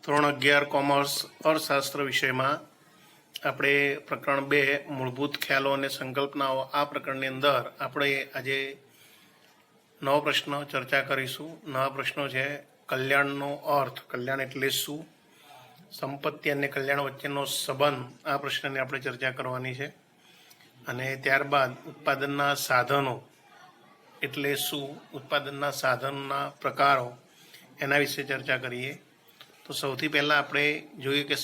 ધોરણ 11 કોમર્સ અર્થશાસ્ત્ર વિષયમાં આપણે પ્રકરણ 2 મૂળભૂત ખ્યાલો અને સંકલ્પનાઓ આ પ્રકરણની અંદર આપણે આજે નવો પ્રશ્ન ચર્ચા કરીશું. નવા પ્રશ્નો છે કલ્યાણનો અર્થ, કલ્યાણ એટલે શું, સંપત્તિ અને કલ્યાણ વચ્ચેનો સંબંધ, આ પ્રશ્નની આપણે ચર્ચા કરવાની છે. અને ત્યારબાદ ઉત્પાદનના સાધનો એટલે શું, ઉત્પાદનના સાધનના પ્રકારો, એના વિશે ચર્ચા કરીએ. તો સૌથી પહેલાં આપણે જોઈએ કે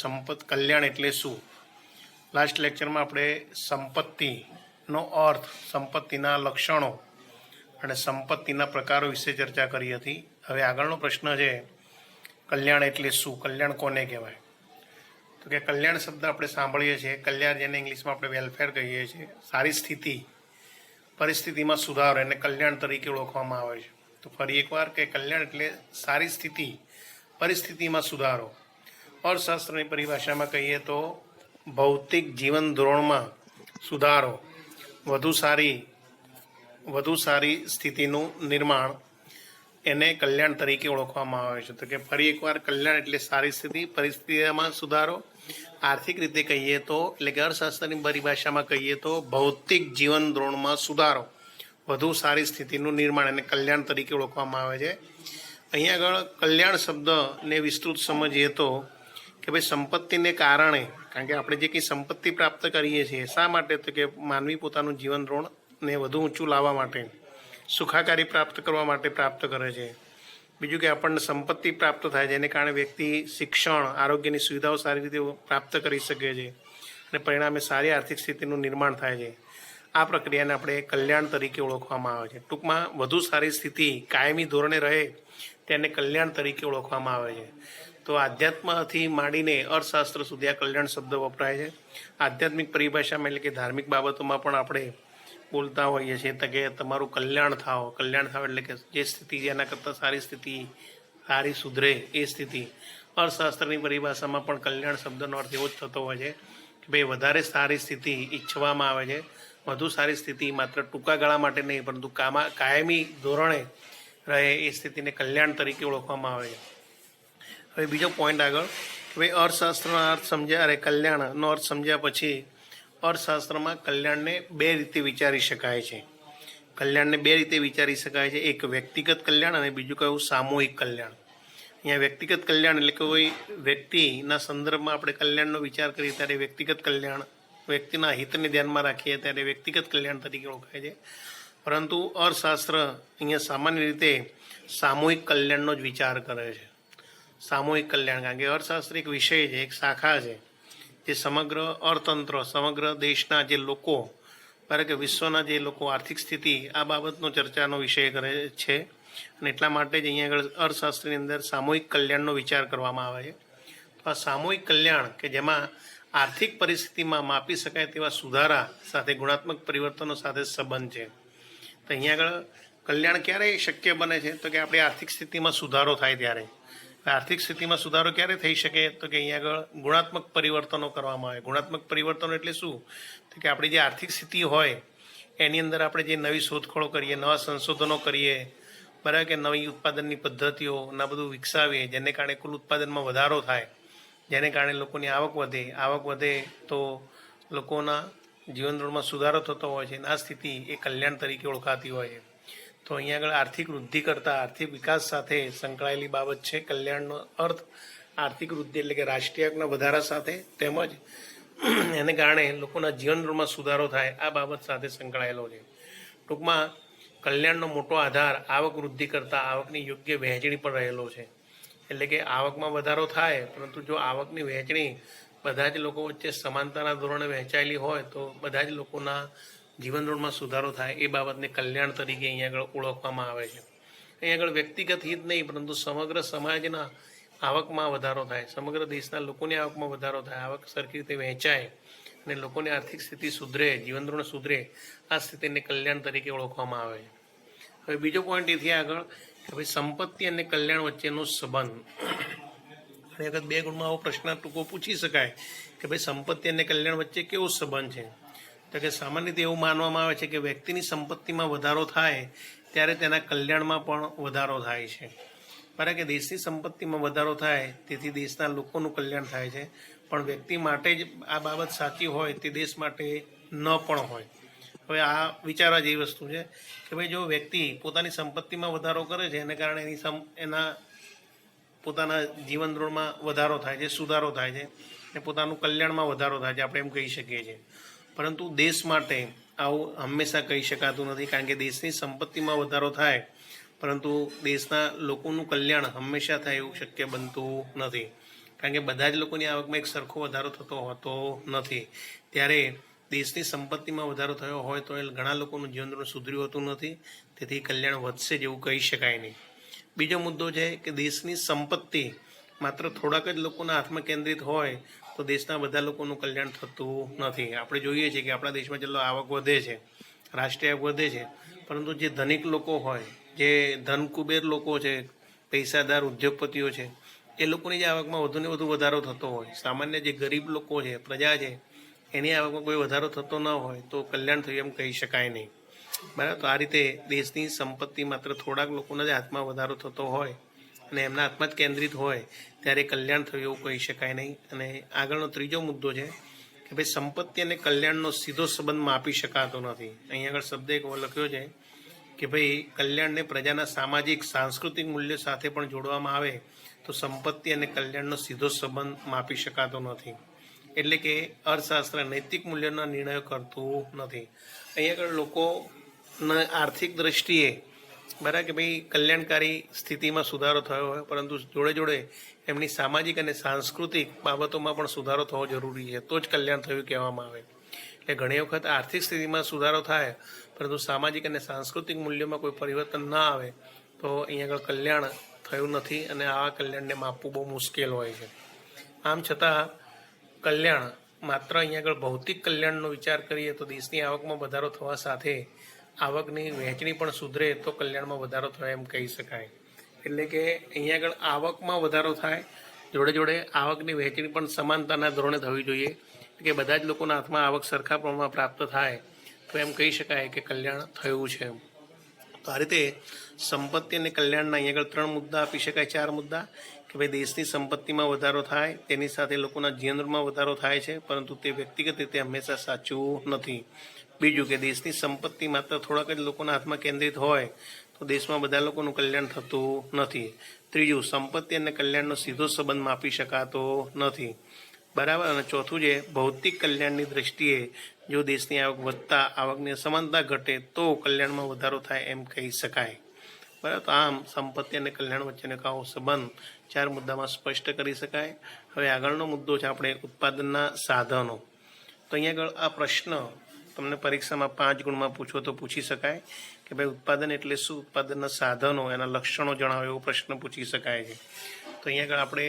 કલ્યાણ એટલે શું. લાસ્ટ લેક્ચરમાં આપણે સંપત્તિનો અર્થ, સંપત્તિના લક્ષણો અને સંપત્તિના પ્રકારો વિશે ચર્ચા કરી હતી. હવે આગળનો પ્રશ્ન છે કલ્યાણ એટલે શું, કલ્યાણ કોને કહેવાય. તો કે કલ્યાણ શબ્દ આપણે સાંભળીએ છીએ, કલ્યાણ જેને ઇંગ્લિશમાં આપણે વેલફેર કહીએ છીએ, સારી સ્થિતિ, પરિસ્થિતિમાં સુધારો એને કલ્યાણ તરીકે ઓળખવામાં આવે છે. તો ફરી એકવાર કે કલ્યાણ એટલે સારી સ્થિતિ, પરિસ્થિતિમાં સુધારો. અર્થશાસ્ત્રની પરિભાષામાં કહીએ તો ભૌતિક જીવન ધોરણમાં સુધારો, વધુ સારી સ્થિતિનું નિર્માણ, એને કલ્યાણ તરીકે ઓળખવામાં આવે છે. તો કે ફરી એકવાર કલ્યાણ એટલે સારી સ્થિતિ, પરિસ્થિતિમાં સુધારો. આર્થિક રીતે કહીએ તો એટલે કે અર્થશાસ્ત્રની પરિભાષામાં કહીએ તો ભૌતિક જીવન ધોરણમાં સુધારો, વધુ સારી સ્થિતિનું નિર્માણ, એને કલ્યાણ તરીકે ઓળખવામાં આવે છે. અહીંયા આગળ કલ્યાણ શબ્દને વિસ્તૃત સમજીએ તો કે ભાઈ સંપત્તિને કારણે, કારણ કે આપણે જે કંઈ સંપત્તિ પ્રાપ્ત કરીએ છીએ શા માટે, તો કે માનવી પોતાનું જીવન ધોરણને વધુ ઊંચું લાવવા માટે, સુખાકારી પ્રાપ્ત કરવા માટે પ્રાપ્ત કરે છે. બીજું કે આપણને સંપત્તિ પ્રાપ્ત થાય છે, એને કારણે વ્યક્તિ શિક્ષણ, આરોગ્યની સુવિધાઓ સારી રીતે પ્રાપ્ત કરી શકે છે અને પરિણામે સારી આર્થિક સ્થિતિનું નિર્માણ થાય છે. આ પ્રક્રિયાને આપણે કલ્યાણ તરીકે ઓળખવામાં આવે છે. ટૂંકમાં વધુ સારી સ્થિતિ કાયમી ધોરણે રહે તેને કલ્યાણ તરીકે ઓળખવામાં આવે છે. તો આધ્યાત્મથી માંડીને અર્થશાસ્ત્ર સુધી આ કલ્યાણ શબ્દ વપરાય છે. આધ્યાત્મિક પરિભાષામાં એટલે કે ધાર્મિક બાબતોમાં પણ આપણે બોલતા હોઈએ છીએ તો કે તમારું કલ્યાણ થાવ એટલે કે જે સ્થિતિ જેના કરતાં સારી સ્થિતિ, સારી સુધરે એ સ્થિતિ. અર્થશાસ્ત્રની પરિભાષામાં પણ કલ્યાણ શબ્દનો અર્થ એવો જ થતો હોય છે કે ભાઈ વધારે સારી સ્થિતિ ઈચ્છવામાં આવે છે. વધુ સારી સ્થિતિ માત્ર ટૂંકા ગાળા માટે નહીં પરંતુ કાયમી ધોરણે રહે એ સ્થિતિને કલ્યાણ તરીકે ઓળખવામાં આવે છે. હવે બીજો પોઈન્ટ આગળ કે ભાઈ અર્થશાસ્ત્રનો અર્થ સમજ્યા, અરે કલ્યાણનો અર્થ સમજ્યા પછી અર્થશાસ્ત્રમાં કલ્યાણને બે રીતે વિચારી શકાય છે. કલ્યાણને બે રીતે વિચારી શકાય છે, એક વ્યક્તિગત કલ્યાણ અને બીજું કયું સામૂહિક કલ્યાણ. અહીંયા વ્યક્તિગત કલ્યાણ એટલે કે કોઈ વ્યક્તિના સંદર્ભમાં આપણે કલ્યાણનો વિચાર કરીએ ત્યારે વ્યક્તિગત કલ્યાણ, વ્યક્તિના હિતને ધ્યાનમાં રાખીએ ત્યારે વ્યક્તિગત કલ્યાણ તરીકે ઓળખાય છે. પરંતુ અર્થશાસ્ત્ર અહીંયા સામાન્ય રીતે સામૂહિક કલ્યાણનો જ વિચાર કરે છે. સામૂહિક કલ્યાણ, કારણ કે અર્થશાસ્ત્ર એક વિષય છે, એક શાખા છે જે સમગ્ર અર્થતંત્ર, સમગ્ર દેશના જે લોકો, કારણ કે વિશ્વના જે લોકો આર્થિક સ્થિતિ આ બાબતનો ચર્ચાનો વિષય કરે છે. અને એટલા માટે જ અહીંયા આગળ અર્થશાસ્ત્રની અંદર સામૂહિક કલ્યાણનો વિચાર કરવામાં આવે છે. તો આ સામૂહિક કલ્યાણ કે જેમાં આર્થિક પરિસ્થિતિમાં માપી શકાય તેવા સુધારા સાથે ગુણાત્મક પરિવર્તનો સાથે સંબંધ છે. તો અહીંયા આગળ કલ્યાણ ક્યારે શક્ય બને છે, તો કે આપણી આર્થિક સ્થિતિમાં સુધારો થાય ત્યારે. આર્થિક સ્થિતિમાં સુધારો ક્યારે થઈ શકે, તો કે અહીંયા આગળ ગુણાત્મક પરિવર્તનો કરવામાં આવે. ગુણાત્મક પરિવર્તનો એટલે શું, તો કે આપણી જે આર્થિક સ્થિતિ હોય એની અંદર આપણે જે નવી શોધખોળો કરીએ, નવા સંશોધનો કરીએ, બરાબર, કે નવી ઉત્પાદનની પદ્ધતિઓ ના બધું વિકસાવીએ, જેને કારણે કુલ ઉત્પાદનમાં વધારો થાય, જેને કારણે લોકોની આવક વધે તો લોકોના જીવન ધોરણમાં સુધારો થતો હોય છે. અને આ સ્થિતિ એ કલ્યાણ તરીકે ઓળખાતી હોય છે. તો અહીંયા આગળ આર્થિક વૃદ્ધિ કરતાં આર્થિક વિકાસ સાથે સંકળાયેલી બાબત છે. કલ્યાણનો અર્થ આર્થિક વૃદ્ધિ એટલે કે રાષ્ટ્રીય વધારા સાથે, તેમજ એને કારણે લોકોના જીવન ધોરણમાં સુધારો થાય આ બાબત સાથે સંકળાયેલો છે. ટૂંકમાં કલ્યાણનો મોટો આધાર આવક વૃદ્ધિ કરતાં આવકની યોગ્ય વહેંચણી પર રહેલો છે. એટલે કે આવકમાં વધારો થાય, પરંતુ જો આવકની વહેંચણી બધા જ લોકો વચ્ચે સમાનતાના ધોરણે વહેંચાયેલી હોય તો બધા જ લોકોના જીવન ધોરણમાં સુધારો થાય એ બાબતને કલ્યાણ તરીકે અહીંયા આગળ ઓળખવામાં આવે છે. અહીંયા આગળ વ્યક્તિગત હિત નહીં પરંતુ સમગ્ર સમાજના આવકમાં વધારો થાય, સમગ્ર દેશના લોકોની આવકમાં વધારો થાય, આવક સરખી રીતે વહેંચાય અને લોકોની આર્થિક સ્થિતિ સુધરે, જીવન ધોરણ સુધરે, આ સ્થિતિને કલ્યાણ તરીકે ઓળખવામાં આવે છે. હવે બીજો પોઈન્ટ એથી આગળ કે ભાઈ સંપત્તિ અને કલ્યાણ વચ્ચેનો સંબંધ. ઘણી વખત બે ગુણમાં આવો પ્રશ્ન ટૂંકો પૂછી શકાય કે ભાઈ સંપત્તિ અને કલ્યાણ વચ્ચે કેવો સંબંધ છે. તો કે સામાન્ય રીતે એવું માનવામાં આવે છે કે વ્યક્તિની સંપત્તિમાં વધારો થાય ત્યારે તેના કલ્યાણમાં પણ વધારો થાય છે. કારણ કે દેશની સંપત્તિમાં વધારો થાય તેથી દેશના લોકોનું કલ્યાણ થાય છે, પણ વ્યક્તિ માટે જ આ બાબત સાચી હોય તે દેશ માટે ન પણ હોય. હવે આ વિચારવા જેવી વસ્તુ છે કે ભાઈ જો વ્યક્તિ પોતાની સંપત્તિમાં વધારો કરે છે એને કારણે એના પોતાના જીવન ધોરણમાં વધારો થાય છે, સુધારો થાય છે અને પોતાનું કલ્યાણમાં વધારો થાય છે, આપણે એમ કહી શકીએ છીએ. પરંતુ દેશ માટે આવું હંમેશા કહી શકાતું નથી, કારણ કે દેશની સંપત્તિમાં વધારો થાય પરંતુ દેશના લોકોનું કલ્યાણ હંમેશા થાય એવું શક્ય બનતું નથી, કારણ કે બધા જ લોકોની આવકમાં એક સરખો વધારો થતો હોતો નથી. ત્યારે દેશની સંપત્તિમાં વધારો થયો હોય તો એ ઘણા લોકોનું જીવન ધોરણ સુધર્યું હોતું નથી, તેથી કલ્યાણ વધશે જેવું કહી શકાય નહીં. બીજો મુદ્દો છે કે દેશની સંપત્તિ માત્ર થોડાક જ લોકોના હાથમાં કેન્દ્રિત હોય તો દેશના બધા લોકોનું કલ્યાણ થતું નથી. આપણે જોઈએ છીએ કે આપણા દેશમાં જેટલો આવક વધે છે, રાષ્ટ્રીય આવક વધે છે, પરંતુ જે ધનિક લોકો હોય, જે ધનકુબેર લોકો છે, પૈસાદાર ઉદ્યોગપતિઓ છે, એ લોકોની જે આવકમાં વધુને વધુ વધારો થતો હોય, સામાન્ય જે ગરીબ લોકો છે, પ્રજા છે, એની આવકમાં કોઈ વધારો થતો ન હોય તો કલ્યાણ થયું એમ કહી શકાય નહીં. બરાબર. તો આ રીતે દેશની સંપત્તિ માત્ર થોડાક લોકોના જ હાથમાં વધારો થતો હોય અને એમના હાથમાં જ કેન્દ્રિત હોય ત્યારે કલ્યાણ થયું એવું કહી શકાય નહીં. અને આગળનો ત્રીજો મુદ્દો છે કે ભાઈ સંપત્તિ અને કલ્યાણનો સીધો સંબંધ માપી શકાતો નથી. અહીં આગળ શબ્દ એક લખ્યો છે કે ભાઈ કલ્યાણને પ્રજાના સામાજિક સાંસ્કૃતિક મૂલ્યો સાથે પણ જોડવામાં આવે તો સંપત્તિ અને કલ્યાણનો સીધો સંબંધ માપી શકાતો નથી. એટલે કે અર્થશાસ્ત્ર નૈતિક મૂલ્યોના નિર્ણયો કરતું નથી. અહીં આગળ લોકોના આર્થિક દ્રષ્ટિએ બરાબર કે ભાઈ કલ્યાણકારી સ્થિતિમાં સુધારો થયો હોય, પરંતુ જોડે જોડે એમની સામાજિક અને સાંસ્કૃતિક બાબતોમાં પણ સુધારો થવો જરૂરી છે, તો જ કલ્યાણ થયું કહેવામાં આવે. એટલે ઘણી વખત આર્થિક સ્થિતિમાં સુધારો થાય પરંતુ સામાજિક અને સાંસ્કૃતિક મૂલ્યોમાં કોઈ પરિવર્તન ના આવે તો અહીં આગળ કલ્યાણ થયું નથી અને આવા કલ્યાણને માપવું બહુ મુશ્કેલ હોય છે. આમ છતાં કલ્યાણ માત્ર અહીં આગળ ભૌતિક કલ્યાણનો વિચાર કરીએ તો દેશની આવકમાં વધારો થવા સાથે આવકની વહેંચણી પણ સુધરે તો કલ્યાણમાં વધારો થાય એમ કહી શકાય. એટલે કે અહીં આગળ આવકમાં વધારો થાય, જોડે જોડે આવકની વહેંચણી પણ સમાનતાના ધોરણે થવી જોઈએ, કે બધા જ લોકોના હાથમાં આવક સરખા પ્રમાણમાં પ્રાપ્ત થાય તો એમ કહી શકાય કે કલ્યાણ થયું છે. તો આ રીતે સંપત્તિ અને કલ્યાણના અહીં આગળ 3 મુદ્દા આપી શકાય, 4 મુદ્દા કે ભાઈ દેશની સંપત્તિમાં વધારો થાય, તેની સાથે લોકોના જીવનમાં વધારો થાય છે, પરંતુ તે વ્યક્તિગત રીતે હંમેશા સાચું નથી. બીજું કે દેશની સંપત્તિ માત્ર થોડાક જ લોકોના હાથમાં કેન્દ્રિત હોય તો દેશમાં બધા લોકોનું કલ્યાણ થતું નથી. ત્રીજું, સંપત્તિ અને કલ્યાણનો સીધો સંબંધ માપી શકાતો નથી. બરાબર. અને ચોથું છે ભૌતિક કલ્યાણની દ્રષ્ટિએ જો દેશની આવક વધતા આવકની અસમાનતા ઘટે તો કલ્યાણમાં વધારો થાય એમ કહી શકાય. બરાબર. તો આમ સંપત્તિ અને કલ્યાણ વચ્ચેનો આવો સંબંધ 4 મુદ્દામાં સ્પષ્ટ કરી શકાય. હવે આગળનો મુદ્દો છે આપણે ઉત્પાદનના સાધનો. તો અહીંયા આગળ આ પ્રશ્ન તમને પરીક્ષામાં 5 ગુણમાં પૂછો તો પૂછી શકાય કે ભાઈ ઉત્પાદન એટલે શું, ઉત્પાદનના સાધનો, એના લક્ષણો જણાવો એવો પ્રશ્ન પૂછી શકાય છે. તો અહીંયા આગળ આપણે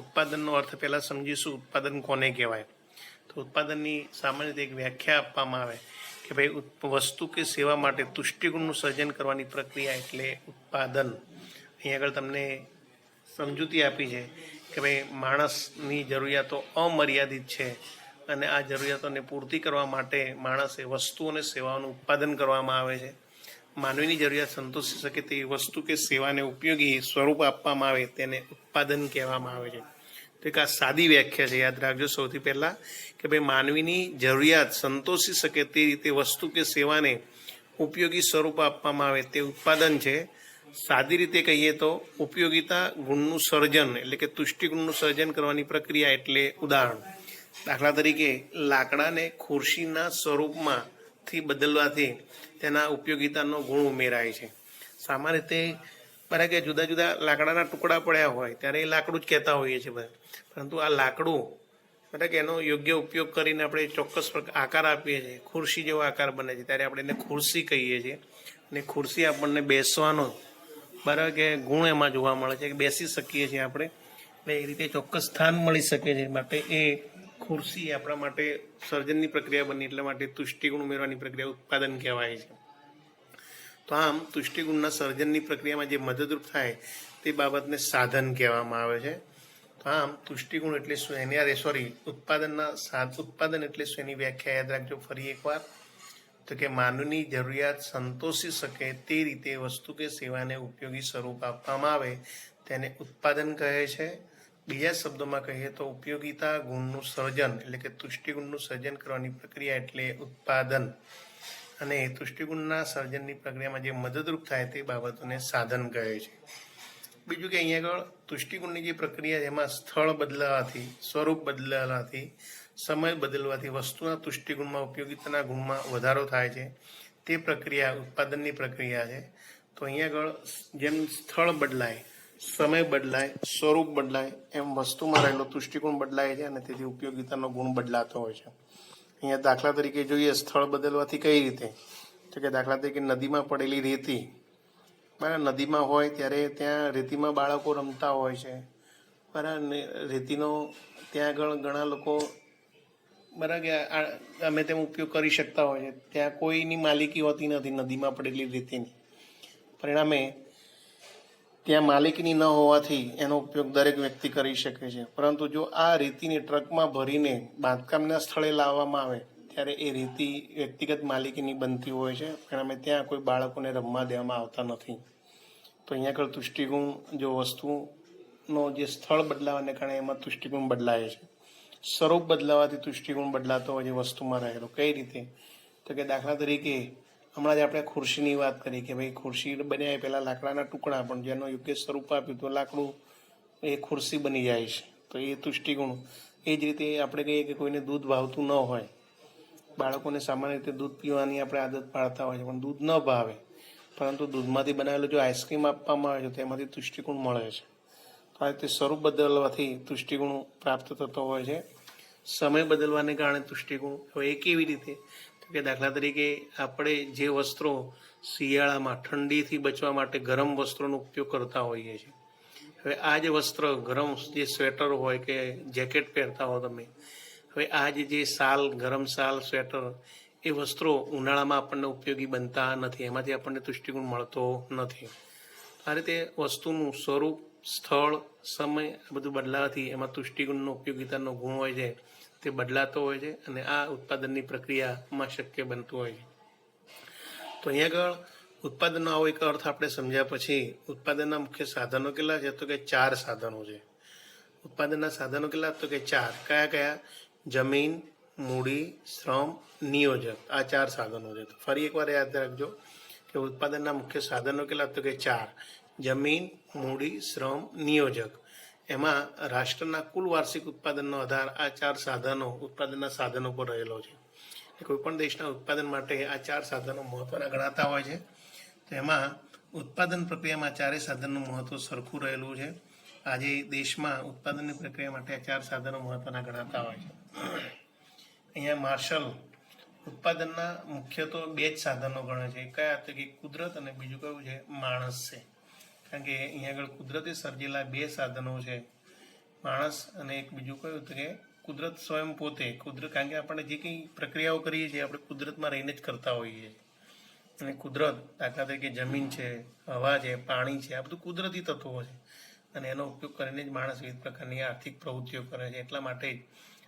ઉત્પાદનનો અર્થ પહેલાં સમજીશું, ઉત્પાદન કોને કહેવાય. તો ઉત્પાદનની સામાન્ય રીતે એક વ્યાખ્યા આપવામાં આવે કે ભાઈ વસ્તુ કે સેવા માટે તુષ્ટિગુણનું સર્જન કરવાની પ્રક્રિયા એટલે ઉત્પાદન. અહીં આગળ તમને સમજૂતી આપી છે કે ભાઈ માણસની જરૂરિયાતો અમર્યાદિત છે અને આ જરૂરિયાતોને પૂર્તિ કરવા માટે માણસે વસ્તુ અને સેવાઓનું ઉત્પાદન કરવામાં આવે છે. માનવીની જરૂરિયાત સંતોષી શકે તેવી વસ્તુ કે સેવાને ઉપયોગી સ્વરૂપ આપવામાં આવે તેને ઉત્પાદન કહેવામાં આવે છે. તો એક આ સાદી વ્યાખ્યા છે, યાદ રાખજો સૌથી પહેલાં કે ભાઈ માનવીની જરૂરિયાત સંતોષી શકે તે રીતે વસ્તુ કે સેવાને ઉપયોગી સ્વરૂપ આપવામાં આવે તે ઉત્પાદન છે. સાદી રીતે કહીએ તો ઉપયોગિતા ગુણનું સર્જન એટલે કે તુષ્ટિ ગુણનું સર્જન કરવાની પ્રક્રિયા એટલે ઉદાહરણ. દાખલા તરીકે લાકડાને ખુરશીના સ્વરૂપમાંથી બદલવાથી તેના ઉપયોગિતાનો ગુણ ઉમેરાય છે. સામાન્ય રીતે બરાબર કે જુદા જુદા લાકડાના ટુકડા પડ્યા હોય ત્યારે એ લાકડું જ કહેતા હોઈએ છીએ બધા, પરંતુ આ લાકડું બરાબર કે એનો યોગ્ય ઉપયોગ કરીને આપણે ચોક્કસ આકાર આપીએ છીએ, ખુરશી જેવો આકાર બને છે ત્યારે આપણે એને ખુરશી કહીએ છીએ. અને ખુરશી આપણને બેસવાનો બરાબર કે ગુણ એમાં જોવા મળે છે કે બેસી શકીએ છીએ આપણે, એટલે એ રીતે ચોક્કસ સ્થાન મળી શકે છે. માટે એ ખુરશી આપણા માટે સર્જનની પ્રક્રિયા બની, એટલા માટે તુષ્ટિગુણ ઉમેરવાની પ્રક્રિયા ઉત્પાદન કહેવાય છે. તો આમ તુષ્ટિગુણના સર્જનની પ્રક્રિયામાં જે મદદરૂપ થાય તે બાબતને સાધન કહેવામાં આવે છે. તો આમ તુષ્ટિગુણ એટલે શું, ઉત્પાદન એટલે શું એની વ્યાખ્યા યાદ રાખજો ફરી એકવાર. તો કે માનવની જરૂરિયાત સંતોષી શકે તે રીતે વસ્તુ કે સેવાને ઉપયોગી સ્વરૂપ આપવામાં આવે તેને ઉત્પાદન કહે છે. બીજા શબ્દોમાં કહીએ તો ઉપયોગિતા ગુણનું સર્જન એટલે કે તુષ્ટિગુણનું સર્જન કરવાની પ્રક્રિયા એટલે ઉત્પાદન, અને તુષ્ટિગુણના સર્જનની પ્રક્રિયામાં જે મદદરૂપ થાય તે બાબતોને સાધન કહે છે. બીજું કે અહીંયા આગળ તુષ્ટિગુણની જે પ્રક્રિયા એમાં સ્થળ બદલાવાથી, સ્વરૂપ બદલાવાથી, સમય બદલવાથી વસ્તુના તુષ્ટિગુણમાં ઉપયોગિતાના ગુણમાં વધારો થાય છે. તે પ્રક્રિયા ઉત્પાદનની પ્રક્રિયા છે. તો અહીંયા આગળ જેમ સ્થળ બદલાય, સમય બદલાય, સ્વરૂપ બદલાય, એમ વસ્તુમાં રહેલો તુષ્ટિગુણ બદલાય છે અને તેથી ઉપયોગિતાનો ગુણ બદલાતો હોય છે. અહીંયા દાખલા તરીકે જોઈએ સ્થળ બદલવાથી કઈ રીતે, તો કે દાખલા તરીકે નદીમાં પડેલી રેતી, બરાબર, નદીમાં હોય ત્યારે ત્યાં રેતીમાં બાળકો રમતા હોય છે, બરાબર, રેતીનો ત્યાં આગળ ઘણા લોકો બરાબર ગમે તેમ ઉપયોગ કરી શકતા હોય છે. ત્યાં કોઈની માલિકી હોતી નથી નદીમાં પડેલી રેતીની, પરિણામે ત્યાં માલિકીની ન હોવાથી એનો ઉપયોગ દરેક વ્યક્તિ કરી શકે છે. પરંતુ જો આ રેતીને ટ્રકમાં ભરીને બાંધકામના સ્થળે લાવવામાં આવે ત્યારે એ રેતી વ્યક્તિગત માલિકીની બનતી હોય છે, પરિણામે ત્યાં કોઈ બાળકોને રમવા દેવામાં આવતા નથી. તો અહીંયા આગળ તુષ્ટિગુણ જો વસ્તુનો જે સ્થળ બદલાવાને કારણે એમાં તુષ્ટિગુણ બદલાય છે. સ્વરૂપ બદલાવાથી તુષ્ટિગુણ બદલાતો હોય છે વસ્તુમાં રહેલો. કઈ રીતે, તો કે દાખલા તરીકે હમણાં જ આપણે ખુરશીની વાત કરી કે ભાઈ ખુરશી બન્યા પહેલાં લાકડાના ટુકડા, પણ જેનો યોગ્ય સ્વરૂપ આપ્યું તો લાકડું એ ખુરશી બની જાય છે. તો એ તુષ્ટિગુણ. એ જ રીતે આપણે કહીએ કે કોઈને દૂધ ભાવતું ન હોય, બાળકોને સામાન્ય રીતે દૂધ પીવાની આપણે આદત પાડતા હોય છે, પણ દૂધ ન ભાવે, પરંતુ દૂધમાંથી બનાવેલું જો આઈસ્ક્રીમ આપવામાં આવે છે તો એમાંથી તુષ્ટિગુણ મળે છે. તો આ રીતે સ્વરૂપ બદલવાથી તુષ્ટિગુણ પ્રાપ્ત થતો હોય છે. સમય બદલવાને કારણે તુષ્ટિગુણ. હવે એ કેવી રીતે, કે દાખલા તરીકે આપણે જે વસ્ત્રો શિયાળામાં ઠંડીથી બચવા માટે ગરમ વસ્ત્રોનો ઉપયોગ કરતા હોઈએ છીએ, હવે આ જે વસ્ત્ર ગરમ, જે સ્વેટર હોય કે જેકેટ પહેરતા હો તમે, હવે આ જે શાલ, ગરમ શાલ, સ્વેટર, એ વસ્ત્રો ઉનાળામાં આપણને ઉપયોગી બનતા નથી, એમાંથી આપણને તુષ્ટિગુણ મળતો નથી. આ રીતે વસ્તુનું સ્વરૂપ, સ્થળ, સમય આ બધું બદલાવાથી એમાં તુષ્ટિગુણનો ઉપયોગિતાનો ગુણ હોય છે તે બદલાતો હોય છે, અને આ ઉત્પાદનની પ્રક્રિયામાં શક્ય બનતું હોય છે. તો અહીંયા આગળ ઉત્પાદનનો આવો એક અર્થ આપણે સમજ્યા પછી ઉત્પાદનના મુખ્ય સાધનો કેટલા છે, તો કે 4 સાધનો છે. ઉત્પાદનના સાધનો કેટલા, તો કે 4. કયા કયા? જમીન, મૂડી, શ્રમ, નિયોજક. આ 4 સાધનો છે. તો ફરી એકવાર યાદ રાખજો કે ઉત્પાદનના મુખ્ય સાધનો કેટલા, તો કે 4. જમીન, મૂડી, શ્રમ, નિયોજક. એમાં રાષ્ટ્રના કુલ વાર્ષિક ઉત્પાદનનો આધાર આ 4 સાધનો, ઉત્પાદનના સાધનો પર રહેલો છે. કોઈ પણ દેશના ઉત્પાદન માટે આ 4 સાધનો મહત્વના ગણાતા હોય છે. તો એમાં ઉત્પાદન પ્રક્રિયામાં 4 સાધનનું મહત્વ સરખું રહેલું છે. આજે દેશમાં ઉત્પાદનની પ્રક્રિયા માટે આ 4 સાધનો મહત્વના ગણાતા હોય છે. અહીંયા માર્શલ ઉત્પાદનના મુખ્ય તો 2 જ સાધનો ગણે છે. કયા, તો કે કુદરત, અને બીજું કયું છે, માણસ છે. કારણ કે અહીંયા આગળ કુદરતે સર્જેલા 2 સાધનો છે, માણસ અને એક બીજું કયું, તો કે કુદરત સ્વયં પોતે. કુદરત, કારણ કે આપણે જે કંઈ પ્રક્રિયાઓ કરીએ છીએ આપણે કુદરતમાં રહીને જ કરતા હોઈએ છીએ. અને કુદરત, દાખલા તરીકે જમીન છે, હવા છે, પાણી છે, આ બધું કુદરતી તત્વો છે, અને એનો ઉપયોગ કરીને જ માણસ વિવિધ પ્રકારની આર્થિક પ્રવૃત્તિઓ કરે છે. એટલા માટે જ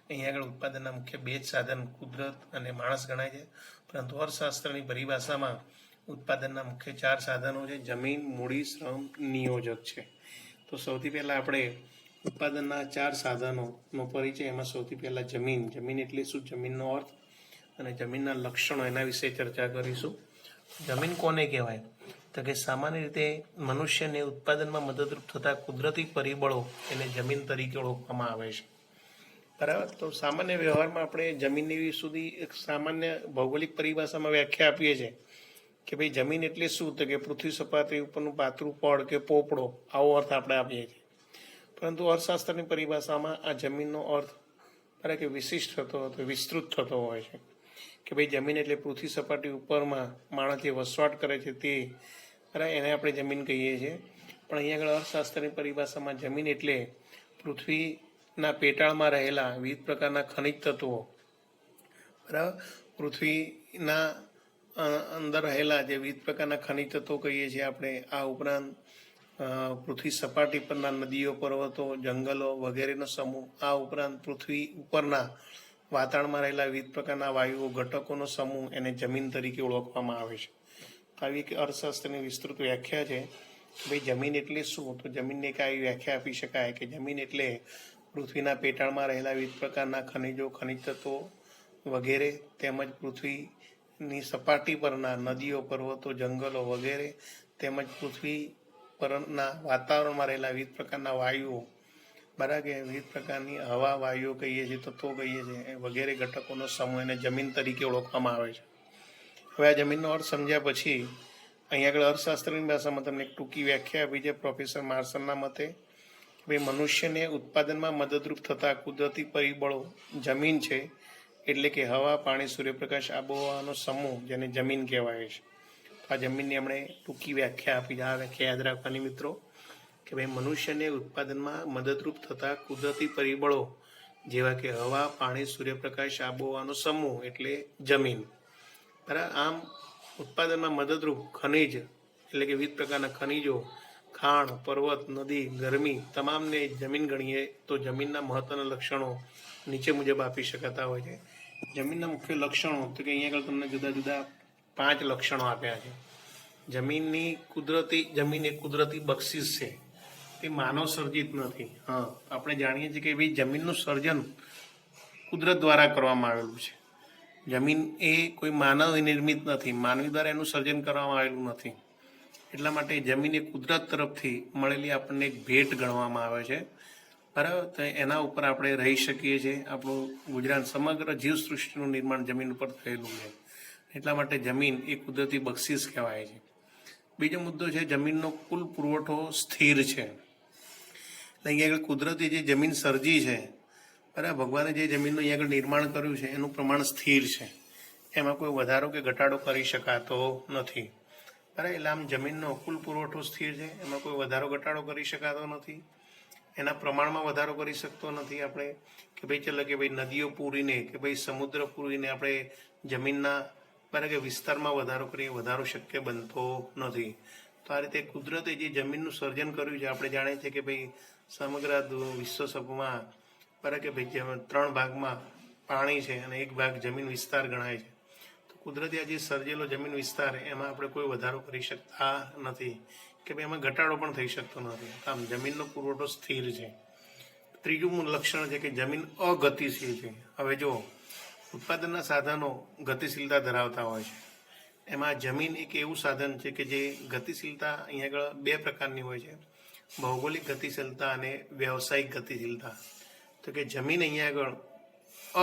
અહીંયા આગળ ઉત્પાદનના મુખ્ય 2 જ સાધન કુદરત અને માણસ ગણાય છે. પરંતુ અર્થશાસ્ત્રની પરિભાષામાં ઉત્પાદનના મુખ્ય 4 સાધનો છે, જમીન, મૂડી, શ્રમ, નિયોજક છે. તો સૌથી પહેલાં આપણે ઉત્પાદનના 4 સાધનોનો પરિચય. એમાં સૌથી પહેલાં જમીન. જમીન એટલે શું, જમીનનો અર્થ અને જમીનના લક્ષણો, એના વિશે ચર્ચા કરીશું. જમીન કોને કહેવાય, તો કે સામાન્ય રીતે મનુષ્યને ઉત્પાદનમાં મદદરૂપ થતા કુદરતી પરિબળો એને જમીન તરીકે ઓળખવામાં આવે છે. બરાબર. તો સામાન્ય વ્યવહારમાં આપણે જમીનની સુધી એક સામાન્ય ભૌગોલિક પરિભાષામાં વ્યાખ્યા આપીએ છીએ કે ભાઈ જમીન એટલે શું, તો કે પૃથ્વી સપાટી ઉપરનું પાતળું પડ કે પોપડો, આવો અર્થ આપણે આપીએ છીએ. પરંતુ અર્થશાસ્ત્રની પરિભાષામાં આ જમીનનો અર્થ બરાબર કે વિશિષ્ટ થતો હતો, વિસ્તૃત થતો હોય છે. કે ભાઈ જમીન એટલે પૃથ્વી સપાટી ઉપરમાં માણસ જે વસવાટ કરે છે તે, બરાબર, એને આપણે જમીન કહીએ છીએ. પણ અહીંયા આગળ અર્થશાસ્ત્રની પરિભાષામાં જમીન એટલે પૃથ્વીના પેટાળમાં રહેલા વિવિધ પ્રકારના ખનિજ તત્વો, બરાબર, પૃથ્વીના અંદર રહેલા જે વિવિધ પ્રકારના ખનિજ તત્વો કહીએ છીએ આપણે. આ ઉપરાંત પૃથ્વી સપાટી પરના નદીઓ, પર્વતો, જંગલો વગેરેનો સમૂહ. આ ઉપરાંત પૃથ્વી ઉપરના વાતાવરણમાં રહેલા વિવિધ પ્રકારના વાયુઓ, ઘટકોનો સમૂહ, એને જમીન તરીકે ઓળખવામાં આવે છે. આવી એક અર્થશાસ્ત્રની વિસ્તૃત વ્યાખ્યા છે. ભાઈ જમીન એટલે શું? તો જમીનને એક આવી વ્યાખ્યા આપી શકાય કે જમીન એટલે પૃથ્વીના પેટાળમાં રહેલા વિવિધ પ્રકારના ખનિજો, ખનિજ તત્વો વગેરે તેમજ પૃથ્વીની સપાટી પરના નદીઓ, પર્વતો, જંગલો વગેરે તેમજ પૃથ્વી પરના વાતાવરણમાં રહેલા વિવિધ પ્રકારના વાયુઓ, બરાબર કે વિવિધ પ્રકારની હવા, વાયુઓ કહીએ છીએ, તત્વો કહીએ છીએ, વગેરે ઘટકોનો સમૂહ એને જમીન તરીકે ઓળખવામાં આવે છે. હવે આ જમીનનો અર્થ સમજ્યા પછી અહીંયા આગળ અર્થશાસ્ત્રની ભાષામાં તમને એક ટૂંકી વ્યાખ્યા આપી છે પ્રોફેસર માર્શલના મતે. ભાઈ મનુષ્યને ઉત્પાદનમાં મદદરૂપ થતા કુદરતી પરિબળો જમીન છે, એટલે કે હવા, પાણી, સૂર્યપ્રકાશ, આબોહવાનો સમૂહ જેને જમીન કહેવાય છે. આ જમીનની આપણે ટૂંકી વ્યાખ્યા આપી છે. આ વ્યાખ્યા યાદ રાખવાની મિત્રો કે ભાઈ મનુષ્યને ઉત્પાદનમાં મદદરૂપ થતા કુદરતી પરિબળો જેવા કે હવા, પાણી, સૂર્યપ્રકાશ, આબોહવાનો સમૂહ એટલે જમીન. બરાબર. આમ ઉત્પાદનમાં મદદરૂપ ખનિજ એટલે કે વિવિધ પ્રકારના ખનિજો, ખાણ, પર્વત, નદી, ગરમી તમામને જમીન ગણીએ તો જમીનના મહત્વના લક્ષણો નીચે મુજબ આપી શકાતા હોય છે. જમીનના મુખ્ય લક્ષણો તો કે અહીંયા આગળ તમને જુદા જુદા 5 લક્ષણો આપ્યા છે. જમીન એ કુદરતી બક્ષિસ છે, તે માનવ સર્જિત નથી. હા, આપણે જાણીએ છીએ કે ભાઈ જમીનનું સર્જન કુદરત દ્વારા કરવામાં આવેલું છે. જમીન એ કોઈ માનવ નિર્મિત નથી, માનવી દ્વારા એનું સર્જન કરવામાં આવેલું નથી. એટલા માટે જમીન એ કુદરત તરફથી મળેલી આપણને એક ભેટ ગણવામાં આવે છે. બરાબર. તો એના ઉપર આપણે રહી શકીએ છીએ. આપણું ગુજરાત સમગ્ર જીવસૃષ્ટિનું નિર્માણ જમીન ઉપર થયેલું છે. એટલા માટે જમીન એ કુદરતી બક્ષિસ કહેવાય છે. બીજો મુદ્દો છે જમીનનો કુલ પુરવઠો સ્થિર છે. એટલે અહીંયા આગળ કુદરતી જે જમીન સર્જી છે, બરાબર, ભગવાને જે જમીનનું અહીંયા આગળ નિર્માણ કર્યું છે એનું પ્રમાણ સ્થિર છે, એમાં કોઈ વધારો કે ઘટાડો કરી શકાતો નથી. બરાબર. એટલે આમ જમીનનો કુલ પુરવઠો સ્થિર છે, એમાં કોઈ વધારો ઘટાડો કરી શકાતો નથી, એના પ્રમાણમાં વધારો કરી શકતો નથી આપણે કે ભાઈ ચલો કે ભાઈ નદીઓ પૂરીને કે ભાઈ સમુદ્ર પૂરીને આપણે જમીનના બરાબર કે વિસ્તારમાં વધારો કરીએ, વધારો શક્ય બનતો નથી. તો આ રીતે કુદરતે જે જમીનનું સર્જન કર્યું છે, આપણે જાણીએ છીએ કે ભાઈ સમગ્ર વિશ્વ સભમાં બરાબર કે ભાઈ 3 ભાગમાં પાણી છે અને 1 ભાગ જમીન વિસ્તાર ગણાય છે. તો કુદરતી આ જે સર્જેલો જમીન વિસ્તાર એમાં આપણે કોઈ વધારો કરી શકતા નથી કે ભાઈ એમાં ઘટાડો પણ થઈ શકતો નથી. આમ જમીનનો પુરવઠો સ્થિર છે. ત્રીજું લક્ષણ છે કે જમીન અગતિશીલ છે. હવે જો ઉત્પાદનના સાધનો ગતિશીલતા ધરાવતા હોય છે, એમાં જમીન એક એવું સાધન છે કે જે ગતિશીલતા અહીંયા આગળ 2 પ્રકારની હોય છે, ભૌગોલિક ગતિશીલતા અને વ્યવસાયિક ગતિશીલતા. તો કે જમીન અહીંયા આગળ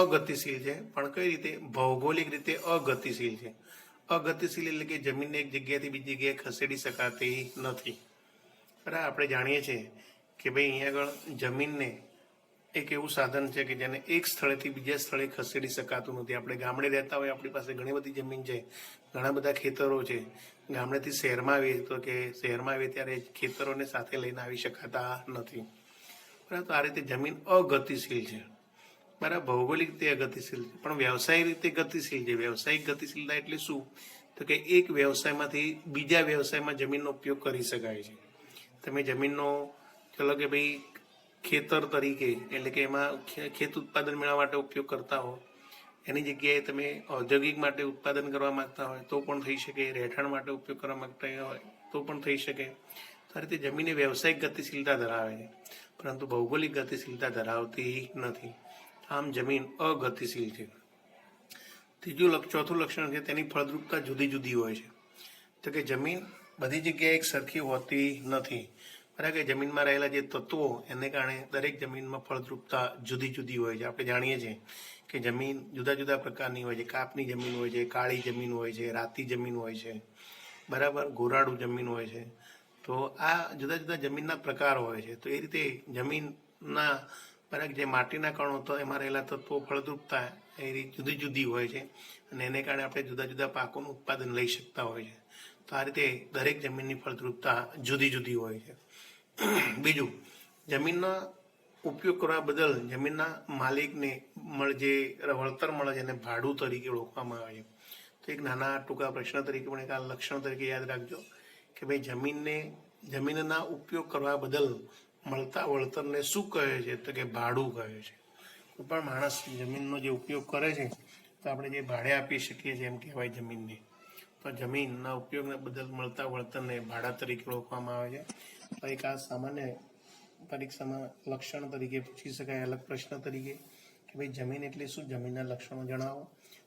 અગતિશીલ છે, પણ કઈ રીતે? ભૌગોલિક રીતે અગતિશીલ છે. અગતિશીલ એટલે કે જમીનને એક જગ્યાએથી બીજી જગ્યાએ ખસેડી શકાતી નથી. બરાબર. આપણે જાણીએ છીએ કે ભાઈ અહીંયા આગળ જમીનને એક એવું સાધન છે કે જેને એક સ્થળેથી બીજા સ્થળે ખસેડી શકાતું નથી. આપણે ગામડે રહેતા હોય, આપણી પાસે ઘણી બધી જમીન છે, ઘણા બધા ખેતરો છે, ગામડેથી શહેરમાં આવીએ તો કે શહેરમાં આવીએ ત્યારે ખેતરોને સાથે લઈને આવી શકાતા નથી. બરાબર. તો આ રીતે જમીન અગતિશીલ છે. બરાબર. ભૌગોલિક રીતે અગતિશીલ છે, પણ વ્યવસાયિક રીતે ગતિશીલ છે. વ્યવસાયિક ગતિશીલતા એટલે શું? તો કે એક વ્યવસાયમાંથી બીજા વ્યવસાયમાં જમીનનો ઉપયોગ કરી શકાય છે. તમે જમીનનો ચલો કે ભાઈ ખેતર તરીકે એટલે કે એમાં ખેત ઉત્પાદન મેળવવા માટે ઉપયોગ કરતા હો, એની જગ્યાએ તમે ઔદ્યોગિક માટે ઉત્પાદન કરવા માંગતા હોય તો પણ થઈ શકે, રહેઠાણ માટે ઉપયોગ કરવા માંગતા હોય તો પણ થઈ શકે. તો આ રીતે જમીન એ વ્યવસાયિક ગતિશીલતા ધરાવે છે, પરંતુ ભૌગોલિક ગતિશીલતા ધરાવતી નથી. આમ જમીન અગતિશીલ છે. ચોથું લક્ષણ છે તેની ફળદ્રુપતા જુદી જુદી હોય છે. તો કે જમીન બધી જગ્યાએ એક સરખી હોતી નથી. બરાબર. કે જમીનમાં રહેલા જે તત્વો એને કારણે દરેક જમીનમાં ફળદ્રુપતા જુદી જુદી હોય છે. આપણે જાણીએ છીએ કે જમીન જુદા જુદા પ્રકારની હોય છે. કાપની જમીન હોય છે, કાળી જમીન હોય છે, રાતી જમીન હોય છે, બરાબર, ગોરાડું જમીન હોય છે. તો આ જુદા જુદા જમીનના પ્રકાર હોય છે. તો એ રીતે જમીનના બરાબર જે માટીના કણો તો એમાં રહેલા તત્વો ફળદ્રુપતા એ જુદી જુદી હોય છે અને એને કારણે આપણે જુદા જુદા પાકોનું ઉત્પાદન લઈ શકતા હોય છે. તો આ રીતે દરેક જમીનની ફળદ્રુપતા જુદી જુદી હોય છે. બીજું, જમીનનો ઉપયોગ કરવા બદલ જમીનના માલિકને જે વળતર મળે છે એને ભાડું તરીકે ઓળખવામાં આવે છે. તો એક નાના ટૂંકા પ્રશ્ન તરીકે પણ એક આ લક્ષણ તરીકે યાદ રાખજો કે ભાઈ જમીનના ઉપયોગ કરવા બદલ મળતા વળતરને શું કહે છે? તો કે ભાડું કહે છે. કોઈ પણ માણસ જમીનનો જે ઉપયોગ કરે છે તો આપણે જે ભાડે આપી શકીએ છીએ એમ કહેવાય જમીનને. તો જમીનના ઉપયોગને બદલ મળતા વળતરને ભાડા તરીકે ઓળખવામાં આવે છે. તો એક આ સામાન્ય પરીક્ષામાં લક્ષણ તરીકે પૂછી શકાય, અલગ પ્રશ્ન તરીકે કે ભાઈ જમીન એટલે શું, જમીનના લક્ષણો જણાવો.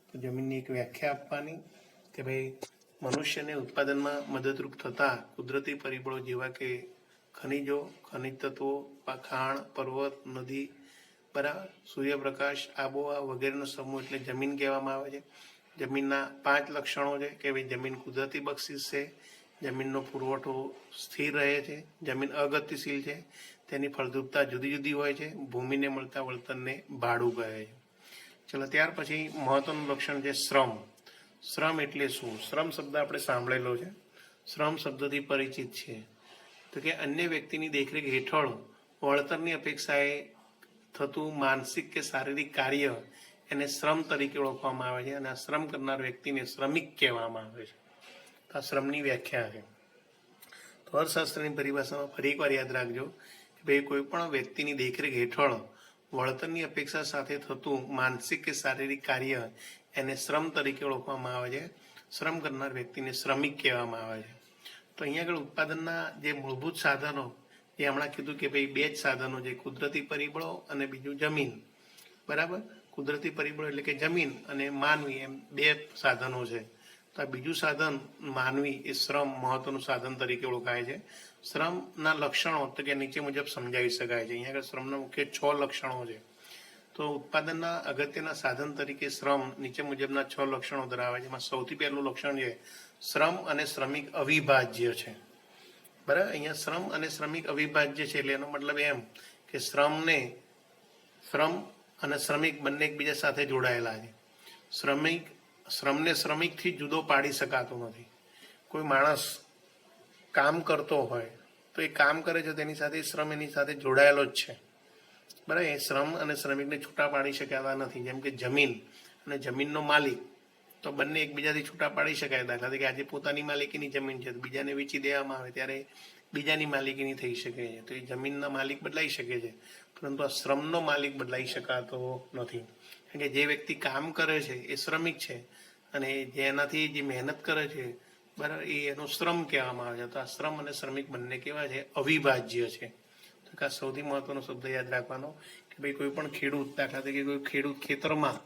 તો જમીનની એક વ્યાખ્યા આપવાની કે ભાઈ મનુષ્યને ઉત્પાદનમાં મદદરૂપ થતા કુદરતી પરિબળો જેવા કે ખનિજો, ખનિજ તત્વો, ખાણ, પર્વત, નદી, બરાબર, સૂર્યપ્રકાશ, આબોહવા વગેરેનો સમૂહ એટલે જમીન કહેવામાં આવે છે. જમીનના 5 લક્ષણો છે કે ભાઈ જમીન કુદરતી બક્ષિસ છે, જમીનનો પુરવઠો સ્થિર રહે છે, જમીન અગતિશીલ છે, તેની ફળદ્રુપતા જુદી જુદી હોય છે, ભૂમિને મળતા વળતરને ભાડું કહે છે. ચલો ત્યાર પછી મહત્વનું લક્ષણ છે શ્રમ. શ્રમ એટલે શું? શ્રમ શબ્દ આપણે સાંભળેલો છે, શ્રમ શબ્દથી પરિચિત છે. તો કે અન્ય વ્યક્તિની દેખરેખ હેઠળ વળતરની અપેક્ષાએ થતું માનસિક કે શારીરિક કાર્ય એને શ્રમ તરીકે ઓળખવામાં આવે છે અને આ શ્રમ કરનાર વ્યક્તિને શ્રમિક કહેવામાં આવે છે. તો આ શ્રમની વ્યાખ્યા છે. તો અર્થશાસ્ત્રની પરિભાષામાં ફરી એકવાર યાદ રાખજો કે ભાઈ કોઈ પણ વ્યક્તિની દેખરેખ હેઠળ વળતરની અપેક્ષા સાથે થતું માનસિક કે શારીરિક કાર્ય એને શ્રમ તરીકે ઓળખવામાં આવે છે. શ્રમ કરનાર વ્યક્તિને શ્રમિક કહેવામાં આવે છે. તો અહીંયા આગળ ઉત્પાદનના જે મૂળભૂત સાધનો એ હમણાં કીધું કે ભાઈ 2 જ સાધનો છે, કુદરતી પરિબળો અને બીજું જમીન. બરાબર, કુદરતી પરિબળો એટલે કે જમીન અને માનવી, એમ 2 સાધનો છે. તો આ બીજું સાધન માનવી એ શ્રમ મહત્વનું સાધન તરીકે ઓળખાય છે. શ્રમના લક્ષણો તો કે નીચે મુજબ સમજાવી શકાય છે. અહીંયા આગળ શ્રમના મુખ્ય 6 લક્ષણો છે. તો ઉત્પાદનના અગત્યના સાધન તરીકે શ્રમ નીચે મુજબના 6 લક્ષણો ધરાવે છે. એમાં સૌથી પહેલું લક્ષણ છે શ્રમ અને શ્રમિક અવિભાજ્ય છે. બરાબર, અહીંયા શ્રમ અને શ્રમિક અવિભાજ્ય છે એટલે એનો મતલબ એમ કે શ્રમ અને શ્રમિક બંને એકબીજા સાથે જોડાયેલા છે. શ્રમને શ્રમિકથી જુદો પાડી શકાતો નથી. કોઈ માણસ કામ કરતો હોય તો એ કામ કરે છે તેની સાથે શ્રમ એની સાથે જોડાયેલો જ છે. બરાબર, એ શ્રમ અને શ્રમિકને છૂટા પાડી શકાતા નથી. જેમ કે જમીન અને જમીનનો માલિક તો બંને એકબીજાથી છૂટા પાડી શકાય. દાખલા તરીકે આજે પોતાની માલિકીની જમીન છે તો બીજાને વેચી દેવામાં આવે ત્યારે બીજાની માલિકીની થઈ શકે છે. તો એ જમીનના માલિક બદલાઈ શકે છે, પરંતુ આ શ્રમનો માલિક બદલાઈ શકાતો નથી. કારણ કે જે વ્યક્તિ કામ કરે છે એ શ્રમિક છે અને જેનાથી જે મહેનત કરે છે, બરાબર, એ એનો શ્રમ કહેવામાં આવે છે. તો આ શ્રમ અને શ્રમિક બંને કેવા છે? અવિભાજ્ય છે. તો આ સૌથી મહત્વનો શબ્દ યાદ રાખવાનો કે ભાઈ કોઈ પણ ખેડૂત, દાખલા તરીકે કોઈ ખેડૂત ખેતરમાં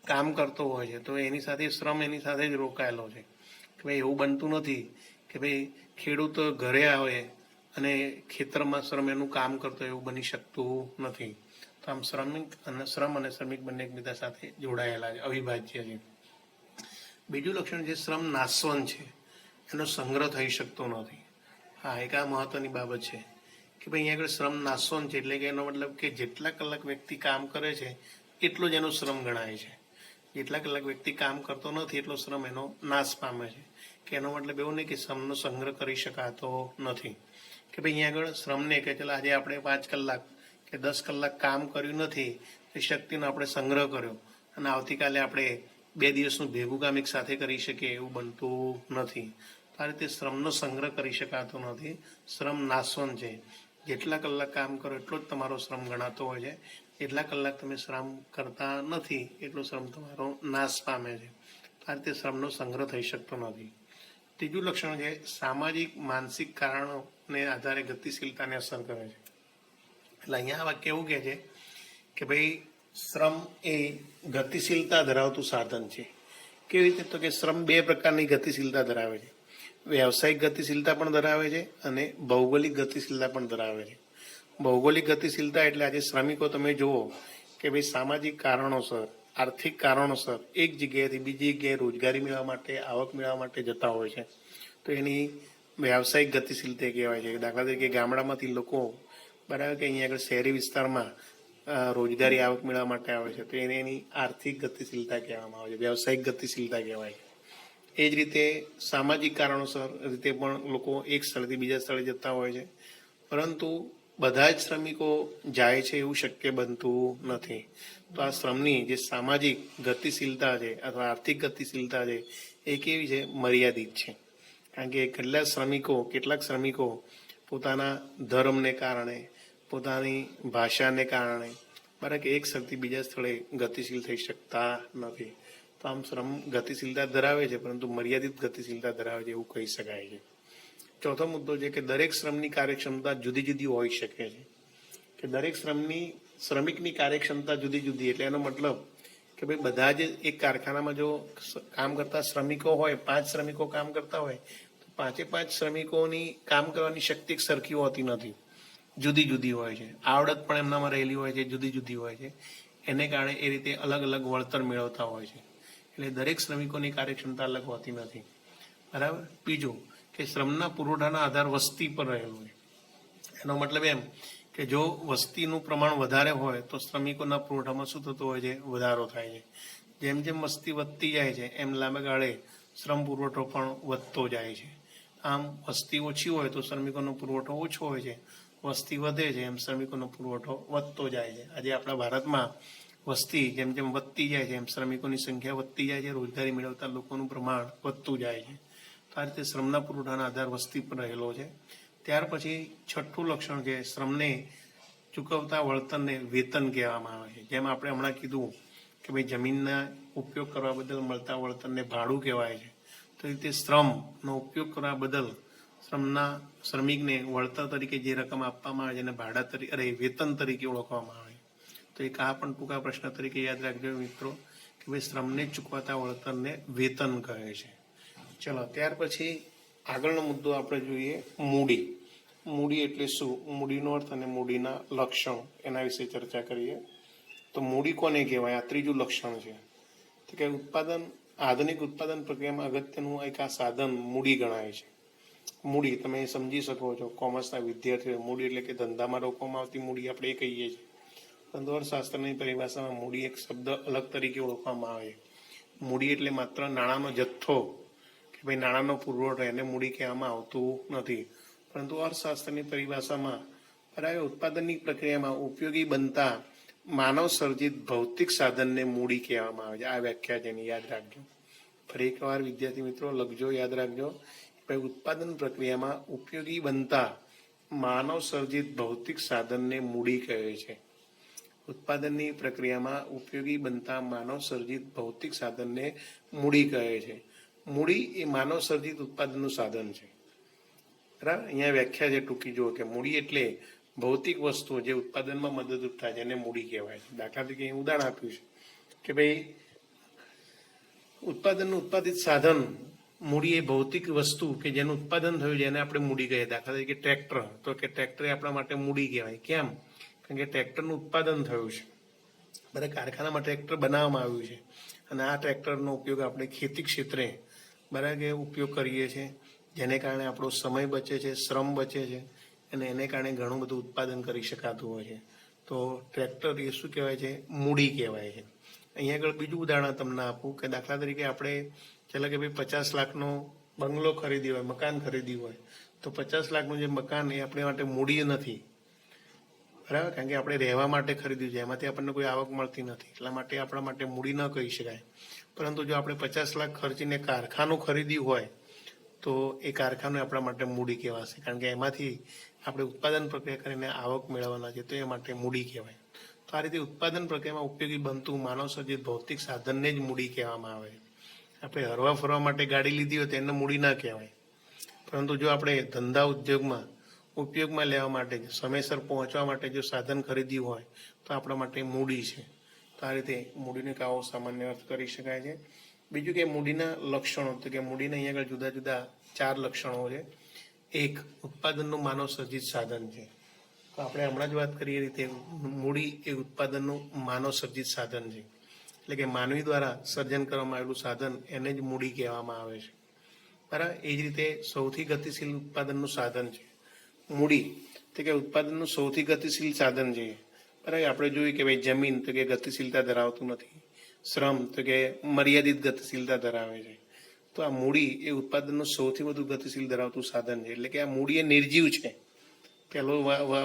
કામ કરતો હોય છે તો એની સાથે શ્રમ એની સાથે જ રોકાયેલો છે. કે ભાઈ એવું બનતું નથી કે ભાઈ ખેડૂત ઘરે આવે અને ખેતરમાં શ્રમ એનું કામ કરતો, એવું બની શકતું નથી. તો આમ શ્રમ અને શ્રમિક બંને એકબીજા સાથે જોડાયેલા છે, અવિભાજ્ય છે. બીજું લક્ષણ છે શ્રમ નાશવંત છે, એનો સંગ્રહ થઈ શકતો નથી. હા, એક આ મહત્વની બાબત છે કે ભાઈ અહીંયા આગળ શ્રમ નાશવંત છે એટલે કે એનો મતલબ કે જેટલા કલાક વ્યક્તિ કામ કરે છે એટલો જ એનો શ્રમ ગણાય છે. જેટલા કલાક વ્યક્તિ કામ કરતો નથી એટલો શ્રમ એનો નાશ પામે છે. કે એનો મતલબ એવું નહીં કે શ્રમનો સંગ્રહ કરી શકાતો નથી. કે ભાઈ અહીંયા આગળ શ્રમને કે ચાલો આજે આપણે 5 કલાક કે 10 કલાક કામ કર્યું નથી, એ શક્તિનો આપણે સંગ્રહ કર્યો અને આવતીકાલે આપણે 2 દિવસનું ભેગું કામ એક સાથે કરી શકીએ, એવું બનતું નથી. તો આ રીતે શ્રમનો સંગ્રહ કરી શકાતો નથી. શ્રમ નાશવંત છે. જેટલા કલાક કામ કરો એટલો જ તમારો શ્રમ ગણાતો હોય છે. એટલા કલાક તમે શ્રમ કરતા નથી એટલો શ્રમ તમારો નાશ પામે છે. આ રીતે શ્રમનો સંગ્રહ થઈ શકતો નથી. ત્રીજું લક્ષણ છે સામાજિક માનસિક કારણોને આધારે ગતિશીલતાને અસર કરે છે. એટલે અહીંયા આ વાક્ય એવું કહે છે કે ભાઈ શ્રમ એ ગતિશીલતા ધરાવતું સાધન છે. કેવી રીતે? તો કે શ્રમ 2 પ્રકારની ગતિશીલતા ધરાવે છે. વ્યવસાયિક ગતિશીલતા પણ ધરાવે છે અને ભૌગોલિક ગતિશીલતા પણ ધરાવે છે. ભૌગોલિક ગતિશીલતા એટલે આજે શ્રમિકો તમે જુઓ કે ભાઈ સામાજિક કારણોસર, આર્થિક કારણોસર એક જગ્યાએથી બીજી જગ્યાએ રોજગારી મેળવવા માટે, આવક મેળવવા માટે જતા હોય છે. તો એની વ્યવસાયિક ગતિશીલતા કહેવાય છે. દાખલા તરીકે ગામડામાંથી લોકો, બરાબર, કે અહીંયા આગળ શહેરી વિસ્તારમાં રોજગારી આવક મેળવવા માટે આવે છે તો એને એની આર્થિક ગતિશીલતા કહેવામાં આવે છે, વ્યવસાયિક ગતિશીલતા કહેવાય. એ જ રીતે સામાજિક કારણોસર રીતે પણ લોકો એક સ્થળેથી બીજા સ્થળે જતા હોય છે, પરંતુ બધા જ શ્રમિકો જાય છે એવું શક્ય બનતું નથી. તો આ શ્રમની જે સામાજિક ગતિશીલતા છે અથવા આર્થિક ગતિશીલતા છે એ કેવી છે? મર્યાદિત છે. કારણ કે કેટલાક શ્રમિકો પોતાના ધર્મને કારણે, પોતાની ભાષાને કારણે, બરાબર, કે એક સ્થળથી બીજા સ્થળે ગતિશીલ થઈ શકતા નથી. તો તો આમ શ્રમ ગતિશીલતા ધરાવે છે, પરંતુ મર્યાદિત ગતિશીલતા ધરાવે છે એવું કહી શકાય છે. ચોથો મુદ્દો છે કે દરેક શ્રમની કાર્યક્ષમતા જુદી જુદી હોઈ શકે છે, કે દરેક શ્રમિકની કાર્યક્ષમતા જુદી જુદી. એટલે એનો મતલબ કે ભાઈ બધા જ એક કારખાનામાં જો કામ કરતા શ્રમિકો હોય, 5 શ્રમિકો કામ કરતા હોય, તો 5 શ્રમિકોની કામ કરવાની શક્તિ સરખી હોતી નથી, જુદી જુદી હોય છે. આવડત પણ એમનામાં રહેલી હોય છે, જુદી જુદી હોય છે. એને કારણે એ રીતે અલગ અલગ વળતર મેળવતા હોય છે. એટલે દરેક શ્રમિકોની કાર્યક્ષમતા અલગ હોતી નથી. બરાબર. બીજું કે શ્રમના પુરવઠાના આધાર વસ્તી પર રહેલો છે. એનો મતલબ એમ કે જો વસ્તીનું પ્રમાણ વધારે હોય તો શ્રમિકોના પુરવઠામાં શું થતું હોય છે? વધારો થાય છે. જેમ જેમ વસ્તી વધતી જાય છે એમ લાંબા ગાળે શ્રમ પુરવઠો પણ વધતો જાય છે. આમ વસ્તી ઓછી હોય તો શ્રમિકોનો પુરવઠો ઓછો હોય છે, વસ્તી વધે છે એમ શ્રમિકોનો પુરવઠો વધતો જાય છે. આજે આપણા ભારતમાં વસ્તી જેમ જેમ વધતી જાય છે એમ શ્રમિકોની સંખ્યા વધતી જાય છે, રોજગારી મેળવતા લોકોનું પ્રમાણ વધતું જાય છે. તો આ રીતે શ્રમના પુરવઠાના આધાર વસ્તી પર રહેલો છે. ત્યાર પછી છઠ્ઠું લક્ષણ છે શ્રમને ચૂકવતા વળતરને વેતન કહેવામાં આવે છે. જેમ આપણે હમણાં કીધું કે ભાઈ જમીનના ઉપયોગ કરવા બદલ મળતા વળતરને ભાડું કહેવાય છે, તો એ રીતે શ્રમનો ઉપયોગ કરવા બદલ શ્રમિકને વળતર તરીકે જે રકમ આપવામાં આવે છે એને ભાડા તરીકે વેતન તરીકે ઓળખવામાં આવે છે. તો એક આ પણ ટૂંકા પ્રશ્ન તરીકે યાદ રાખજો મિત્રો કે ભાઈ શ્રમને ચૂકવાતા વળતરને વેતન કહે છે. ચલો ત્યાર પછી આગળનો મુદ્દો આપણે જોઈએ મૂડી. મૂડી એટલે શું? મૂડીનો અર્થ અને મૂડીના લક્ષણો એના વિશે ચર્ચા કરીએ. તો મૂડી કોને કહેવાય? આ ત્રીજું લક્ષણ છે. તો કે આધુનિક ઉત્પાદન પ્રક્રિયામાં અગત્યનું એક આ સાધન મૂડી ગણાય છે. મૂડી તમે સમજી શકો છો, કોમર્સના વિદ્યાર્થીઓ મૂડી એટલે કે ધંધામાં રોકવામાં આવતી મૂડી આપણે એ કહીએ છીએ. પરંતુ અર્થશાસ્ત્રની પરિભાષામાં મૂડી એક શબ્દ અલગ તરીકે ઓળખવામાં આવે છે. મૂડી એટલે માત્ર નાણાંનો જથ્થો કે ભાઈ નાણાંનો પુરવઠો, એને મૂડી કહેવામાં આવતું નથી. પરંતુ અર્થશાસ્ત્રની પરિભાષામાં બરાબર ઉત્પાદનની પ્રક્રિયામાં ઉપયોગી બનતા માનવ સર્જિત ભૌતિક સાધનને મૂડી કહેવામાં આવે છે. આ વ્યાખ્યા છે એની યાદ રાખજો. ફરી એકવાર વિદ્યાર્થી મિત્રો લખજો, યાદ રાખજો. ઉત્પાદન પ્રક્રિયામાં ઉપયોગી બનતા માનવ સર્જિત ભૌતિક સાધનને મૂડી કહે છે. ઉત્પાદનની પ્રક્રિયામાં ઉપયોગી બનતા માનવ સર્જિત ભૌતિક સાધનને મૂડી કહે છે. મૂડી એ માનવ સર્જિત ઉત્પાદનનું સાધન છે. બરાબર. અહીંયા વ્યાખ્યા છે ટૂંકી જુઓ કે મૂડી એટલે ભૌતિક વસ્તુઓ જે ઉત્પાદનમાં મદદરૂપ થાય છે એને મૂડી કહેવાય છે. દાખલા તરીકે ઉદાહરણ આપ્યું છે કે ભાઈ ઉત્પાદનનું ઉત્પાદિત સાધન મૂડી એ ભૌતિક વસ્તુ કે જેનું ઉત્પાદન થયું છે એને આપણે મૂડી કહીએ. દાખલા તરીકે ટ્રેક્ટર, તો કે ટ્રેક્ટર આપણા માટે મૂડી કહેવાય. કેમ? કારણ કે ટ્રેક્ટરનું ઉત્પાદન થયું છે, બધા કારખાનામાં ટ્રેક્ટર બનાવવામાં આવ્યું છે અને આ ટ્રેક્ટરનો ઉપયોગ આપણે ખેતી ક્ષેત્રે બરાબર ઉપયોગ કરીએ છીએ, જેને કારણે આપણો સમય બચે છે, શ્રમ બચે છે અને એને કારણે ઘણું બધું ઉત્પાદન કરી શકાતું હોય છે. તો ટ્રેક્ટર એ શું કહેવાય છે? મૂડી કહેવાય છે. અહીંયા આગળ બીજું ઉદાહરણ તમને આપું કે દાખલા તરીકે આપણે ચાલો કે ભાઈ 50 લાખનો બંગલો ખરીદી હોય, મકાન ખરીદ્યું હોય, તો 50 લાખનું જે મકાન એ આપણી માટે મૂડી નથી. બરાબર. કારણ કે આપણે રહેવા માટે ખરીદ્યું છે, એમાંથી આપણને કોઈ આવક મળતી નથી, એટલા માટે આપણા માટે મૂડી ન કહી શકાય. પરંતુ જો આપણે 50 લાખ ખર્ચીને કારખાનું ખરીદ્યું હોય તો એ કારખાનું આપણા માટે મૂડી કહેવાશે, કારણ કે એમાંથી આપણે ઉત્પાદન પ્રક્રિયા કરીને આવક મેળવવાના છે, તો એ માટે મૂડી કહેવાય. તો આ રીતે ઉત્પાદન પ્રક્રિયામાં ઉપયોગી બનતું માનવ સર્જિત ભૌતિક સાધનને જ મૂડી કહેવામાં આવે. આપણે હરવા ફરવા માટે ગાડી લીધી હોય તો એને મૂડી ના કહેવાય. પરંતુ જો આપણે ધંધા ઉદ્યોગમાં ઉપયોગમાં લેવા માટે, સમયસર પહોંચવા માટે જો સાધન ખરીદ્યું હોય તો આપણા માટે મૂડી છે. તો આ રીતે મૂડીને આવો સામાન્ય અર્થ કરી શકાય છે. બીજું કે મૂડીના લક્ષણો, તો કે મૂડીના અહીંયા આગળ જુદા જુદા 4 લક્ષણો છે. એક, ઉત્પાદનનું માનવ સર્જિત સાધન છે. તો આપણે હમણાં જ વાત કરીએ રીતે મૂડી એ ઉત્પાદનનું માનવ સર્જિત સાધન છે. એટલે કે માનવી દ્વારા સર્જન કરવામાં આવેલું સાધન એને જ મૂડી કહેવામાં આવે છે. બરાબર. એ જ રીતે સૌથી ગતિશીલ ઉત્પાદનનું સાધન છે મૂડી. તો કે ઉત્પાદનનું સૌથી ગતિશીલ સાધન છે. બરાબર. આપણે જોયું કે ભાઈ જમીન તો કે ગતિશીલતા ધરાવતું નથી, શ્રમ તો કે મર્યાદિત ગતિશીલતા ધરાવે છે. તો આ મૂડી એ ઉત્પાદનનું સૌથી વધુ ગતિશીલ ધરાવતું સાધન છે. એટલે કે આ મૂડી એ નિર્જીવ છે. પહેલો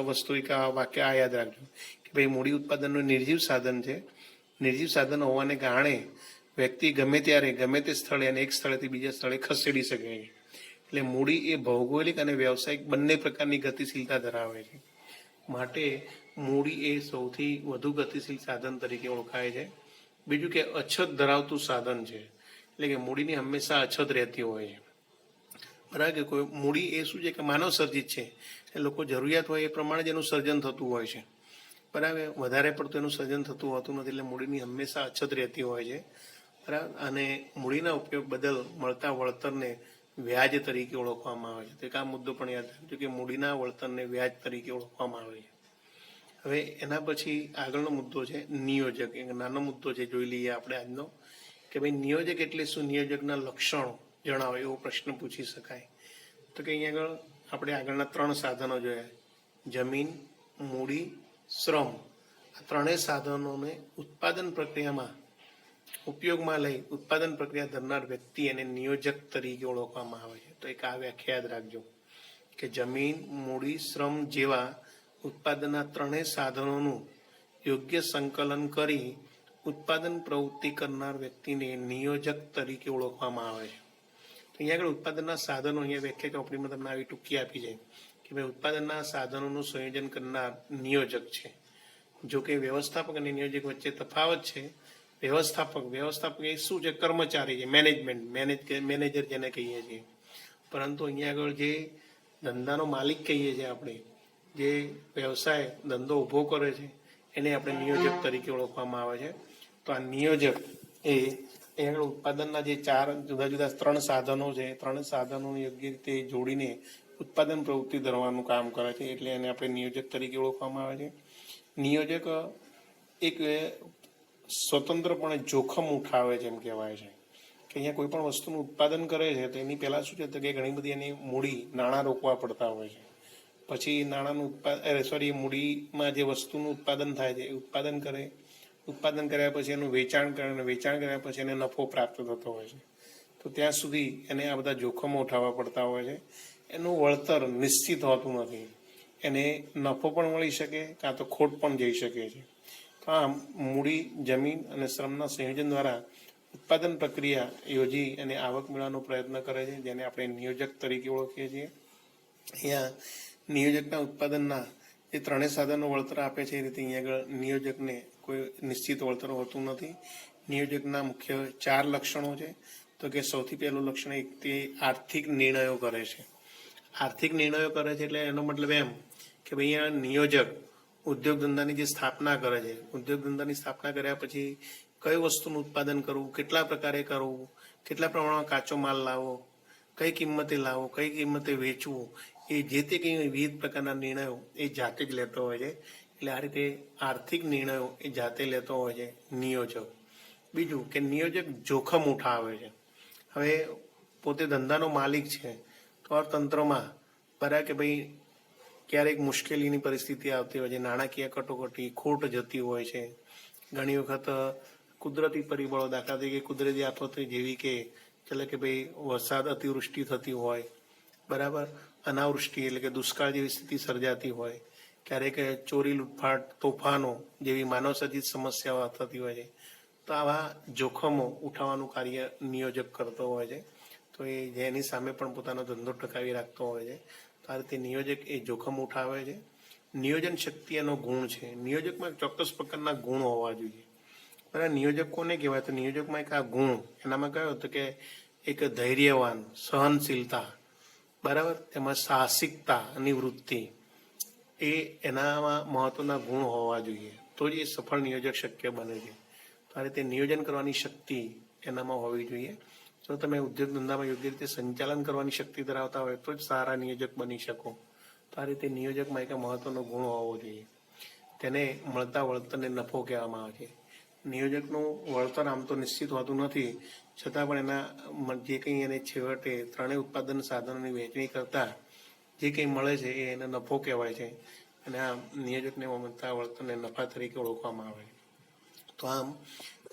વસ્તુ એક વાક્ય આ યાદ રાખજો કે ભાઈ મૂડી ઉત્પાદનનું નિર્જીવ સાધન છે. નિર્જીવ સાધન હોવાને કારણે વ્યક્તિ ગમે ત્યારે ગમે તે સ્થળે અને એક સ્થળેથી બીજા સ્થળે ખસેડી શકે છે. એટલે મૂડી એ ભૌગોલિક અને વ્યવસાયિક બંને પ્રકારની ગતિશીલતા ધરાવે છે. માટે મૂડી એ સૌથી વધુ ગતિશીલ સાધન તરીકે ઓળખાય છે. બીજું કે અછત ધરાવતું સાધન છે, એટલે કે મૂડીની હંમેશા અછત રહેતી હોય છે. બરાબર કે કોઈ મૂડી એ શું છે કે માનવ સર્જિત છે, એ લોકો જરૂરિયાત હોય એ પ્રમાણે જ એનું સર્જન થતું હોય છે. બરાબર, વધારે પડતું એનું સર્જન થતું હોતું નથી, એટલે મૂડીની હંમેશા અછત રહેતી હોય છે. બરાબર, અને મૂડીના ઉપયોગ બદલ મળતા વળતરને વ્યાજ તરીકે ઓળખવામાં આવે છે. તો એક આ મુદ્દો પણ યાદ રાખજો કે મૂડીના વળતરને વ્યાજ તરીકે ઓળખવામાં આવે છે. હવે એના પછી આગળનો મુદ્દો છે નિયોજક. એક નાનો મુદ્દો છે, જોઈ લઈએ આપણે આજનો, કે ભાઈ નિયોજક એટલે શું, નિયોજકના લક્ષણો જણાવો, એવો પ્રશ્ન પૂછી શકાય. તો કે અહીંયા આગળ આપણે આગળના 3 સાધનો જોયા, જમીન, મૂડી, શ્રમ. આ ત્રણેય સાધનોને ઉત્પાદન પ્રક્રિયામાં ઉપયોગમાં લઈ ઉત્પાદન પ્રક્રિયા ધરનાર વ્યક્તિ એને નિયોજક તરીકે ઓળખવામાં આવે છે. તો એક આ વ્યાખ્યા યાદ રાખજો કે જમીન, મૂડી, શ્રમ જેવા ઉત્પાદનના ત્રણેય સાધનોનું યોગ્ય સંકલન કરી ઉત્પાદન પ્રવૃત્તિ કરનાર વ્યક્તિને નિયોજક તરીકે ઓળખવામાં આવે છે. તો અહીંયા આગળ ઉત્પાદનના સાધનો, અહીંયા વ્યાખ્યા ચોપડીમાં તમને આવી ટૂંકી આપી છે કે ભાઈ ઉત્પાદનના સાધનોનું સંયોજન કરનાર નિયોજક છે. જો કે વ્યવસ્થાપક અને નિયોજક વચ્ચે તફાવત છે. વ્યવસ્થાપક એ શું છે, કર્મચારી છે, મેનેજર જેને કહીએ છીએ. પરંતુ અહીંયા આગળ જે ધંધાનો માલિક કહીએ છીએ આપણે, જે વ્યવસાય ધંધો ઊભો કરે છે, એને આપણે નિયોજક તરીકે ઓળખવામાં આવે છે. તો આ નિયોજક એ આગળ ઉત્પાદનના જે 4 જુદા જુદા 3 સાધનો છે, 3 સાધનોને યોગ્ય રીતે જોડીને ઉત્પાદન પ્રવૃત્તિ ધરવાનું કામ કરે છે, એટલે એને આપણે નિયોજક તરીકે ઓળખવામાં આવે છે. નિયોજક એક સ્વતંત્રપણે જોખમ ઉઠાવે છે, એમ કહેવાય છે કે અહીંયા કોઈ પણ વસ્તુનું ઉત્પાદન કરે છે તો એની પહેલાં શું છે તો કે ઘણી બધી એની મૂડી, નાણાં રોકવા પડતા હોય છે. પછી નાણાંનું મૂડીમાં જે વસ્તુનું ઉત્પાદન થાય છે એ ઉત્પાદન કર્યા પછી એનું વેચાણ કરે, અને વેચાણ કર્યા પછી એને નફો પ્રાપ્ત થતો હોય છે. તો ત્યાં સુધી એને આ બધા જોખમો ઉઠાવવા પડતા હોય છે. એનું વળતર નિશ્ચિત હોતું નથી, એને નફો પણ મળી શકે કાં તો ખોટ પણ જઈ શકે છે. તો આમ મૂડી, જમીન અને શ્રમના સંયોજન દ્વારા ઉત્પાદન પ્રક્રિયા યોજી અને આવક મેળવવાનો પ્રયત્ન કરે છે, જેને આપણે નિયોજક તરીકે ઓળખીએ છીએ. અહીંયા નિયોજકના ઉત્પાદનના જે 3 સાધનો વળતર આપે છે, એ રીતે અહીંયા આગળ નિયોજકને કોઈ નિશ્ચિત વળતર હોતું નથી. નિયોજકના મુખ્ય 4 લક્ષણો છે. તો કે સૌથી પહેલું લક્ષણ એક તે આર્થિક નિર્ણયો કરે છે. આર્થિક નિર્ણયો કરે છે એટલે એનો મતલબ એમ કે ભાઈ અહીંયા નિયોજક ઉદ્યોગ ધંધાની જે સ્થાપના કરે છે, ઉદ્યોગ ધંધાની સ્થાપના કર્યા પછી કઈ વસ્તુનું ઉત્પાદન કરવું, કેટલા પ્રકારે કરવું, કેટલા પ્રમાણમાં કાચો માલ લાવવો, કઈ કિંમતે લાવવો, કઈ કિંમતે વેચવું, એ જે તે કંઈ વિવિધ પ્રકારના નિર્ણયો એ જાતે જ લેતો હોય છે. એટલે આ રીતે આર્થિક નિર્ણયો એ જાતે લેતો હોય છે નિયોજક. બીજું કે નિયોજક જોખમ ઉઠાવે છે. હવે પોતે ધંધાનો માલિક છે તો અર્થતંત્રમાં બરાબર કે ભાઈ ક્યારેક મુશ્કેલીની પરિસ્થિતિ આવતી હોય છે, નાણાકીય કટોકટી, ખોટ જતી હોય છે. ઘણી વખત કુદરતી પરિબળો, દાખલા તરીકે કુદરતી આફતો જેવી કે ચાલે કે ભાઈ વરસાદ, અતિવૃષ્ટિ થતી હોય, બરાબર, અનાવૃષ્ટિ એટલે કે દુષ્કાળ જેવી સ્થિતિ સર્જાતી હોય, ક્યારેક ચોરી, લૂંટફાટ, તોફાનો જેવી માનવસર્જિત સમસ્યાઓ થતી હોય છે. તો આવા જોખમો ઉઠાવવાનું કાર્ય નિયોજક કરતો હોય છે. તો એ જેની સામે પણ પોતાનો ધંધો ટકાવી રાખતો હોય છે. તો આ રીતે નિયોજક એ જોખમ ઉઠાવે છે. નિયોજન શક્તિ એનો ગુણ છે. નિયોજકમાં ચોક્કસ પ્રકારના ગુણ હોવા જોઈએ. બરાબર, નિયોજક કોને કહેવાય? તો નિયોજકમાં એક આ ગુણ એનામાં કયો હતો કે એક ધૈર્યવાન, સહનશીલતા, બરાબર, તેમાં સાહસિકતા અને વૃત્તિ, એ એનામાં મહત્વના ગુણ હોવા જોઈએ. તો જ એ સફળ નિયોજક શક્ય બને છે. તો આ રીતે નિયોજન કરવાની શક્તિ એનામાં હોવી જોઈએ. જો તમે ઉદ્યોગ ધંધામાં યોગ્ય રીતે સંચાલન કરવાની શક્તિ ધરાવતા હોય તો જ સારા નિયોજક બની શકો. તો આ રીતે નિયોજકમાં એક મહત્વનો ગુણ હોવો જોઈએ. તેને મળતા વળતરને નફો કહેવામાં આવે છે. નિયોજકનું વળતર આમ તો નિશ્ચિત હોતું નથી, છતાં પણ એના જે કંઈ એને છેવટે 3 ઉત્પાદન સાધનોની વહેંચણી કરતા જે કંઈ મળે છે એ એને નફો કહેવાય છે. અને આ નિયોજકને મળતા વળતરને નફા તરીકે ઓળખવામાં આવે છે. તો આમ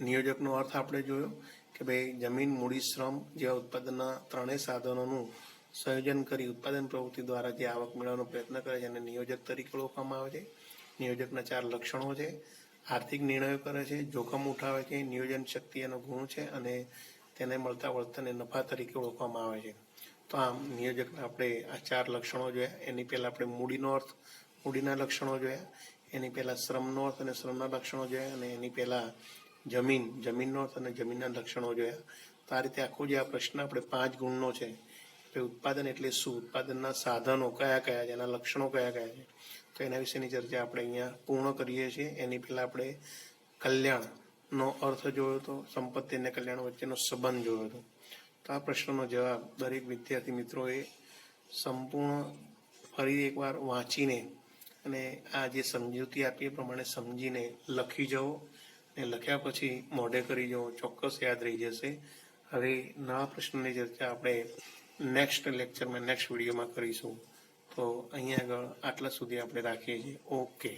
નિયોજકનો અર્થ આપણે જોયો કે ભાઈ જમીન, મૂડી, શ્રમ જેવા ઉત્પાદનના 3 સાધનોનું સંયોજન કરી ઉત્પાદન પ્રવૃત્તિ દ્વારા જે આવક મેળવવાનો પ્રયત્ન કરે છે એને નિયોજક તરીકે ઓળખવામાં આવે છે. નિયોજકના 4 લક્ષણો છે. આર્થિક નિર્ણયો કરે છે, જોખમ ઉઠાવે છે, નિયોજન શક્તિ એનો ગુણ છે, અને તેને મળતા વળતરને નફા તરીકે ઓળખવામાં આવે છે. તો આમ નિયોજકના આપણે આ 4 લક્ષણો જોયા. એની પહેલાં આપણે મૂડીનો અર્થ, મૂડીના લક્ષણો જોયા. એની પહેલાં શ્રમનો અર્થ અને શ્રમના લક્ષણો જોયા. અને એની પહેલાં જમીનનો અર્થ અને જમીનના લક્ષણો જોયા. તો આ રીતે આખો જે આ પ્રશ્ન આપણે 5 ગુણનો છે કે ઉત્પાદન એટલે શું, ઉત્પાદનના સાધનો કયા કયા છે, એના લક્ષણો કયા કયા છે, તો એના વિશેની ચર્ચા આપણે અહીંયા પૂર્ણ કરીએ છીએ. એની પહેલાં આપણે કલ્યાણનો અર્થ જોયો હતો, સંપત્તિ અને કલ્યાણ વચ્ચેનો સંબંધ જોયો હતો. તો આ પ્રશ્નનો જવાબ દરેક વિદ્યાર્થી મિત્રોએ સંપૂર્ણ ફરી એકવાર વાંચીને અને આ જે સમજૂતી આપી એ પ્રમાણે સમજીને લખી જવો, અને લખ્યા પછી મોઢે કરી જવો, ચોક્કસ યાદ રહી જશે. હવે નવા પ્રશ્નની ચર્ચા આપણે નેક્સ્ટ લેક્ચરમાં નેક્સ્ટ વિડીયોમાં કરીશું. તો અહીંયા આગળ આટલા સુધી આપણે રાખીએ છીએ. ઓકે.